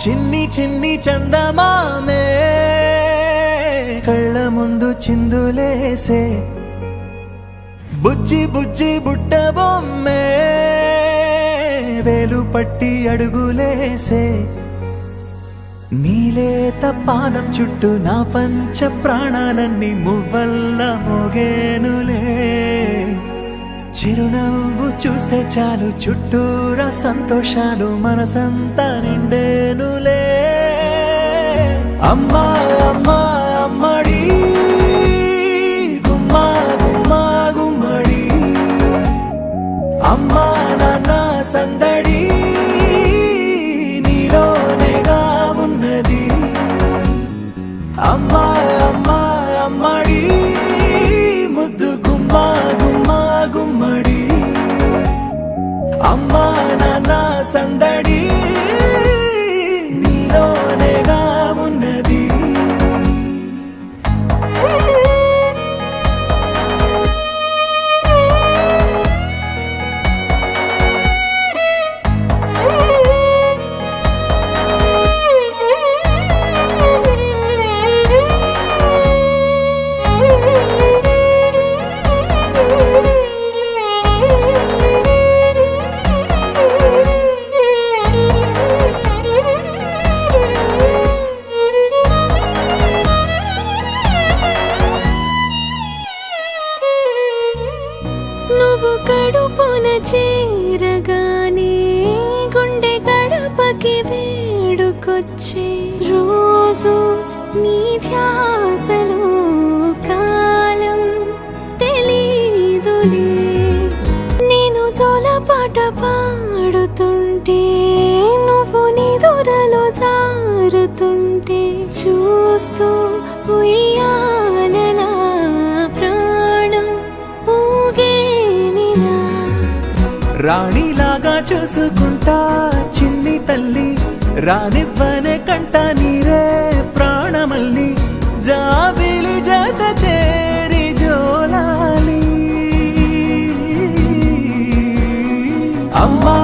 చిన్ని చిన్ని చందమామే కళ్ళ ముందు చిందులేసే బుజ్జి బుజ్జి బుట్ట బొమ్మే వేలు పట్టి అడుగులేసే నీలేత పానం చుట్టూ నా పంచ ప్రాణాలన్నీ మువ్వల్ల మోగేనులే చిరునవ్వు చూస్తే చాలు చుట్టూరా సంతోషాలు మనసంతా నిండేనులే అమ్మా అమ్మా అమ్మడి గుమ్మా గుమ్మా గుమ్మడి అమ్మా నాన్న సందడి నీలోనేగా ఉన్నది అమ్మా అమ్మా అమ్మడి ముద్దు గుమ్మా గుమ్మా గుమ్మడి అమ్మా నాన్న సందడి నీలోనేగా ఉన్నది నువ్వు కడుపున చేరగానే గుండె గడపకి వేడుకొచ్చే రోజు నీ ధ్యాసలో కాలం తెలీదులే నేను జోలపాట పాడుతుంటే నువ్వు నిదురలో జారుతుంటే చూస్తూ ఉయ్యాలలా ప్రాణం ఊగేనిలా రాణిలాగా చూసుకుంటా చిన్ని తల్లి రానివ్వనే కంట నీరే ప్రాణమల్లి జాబిలి జత చేరి జోలాలి అమ్మా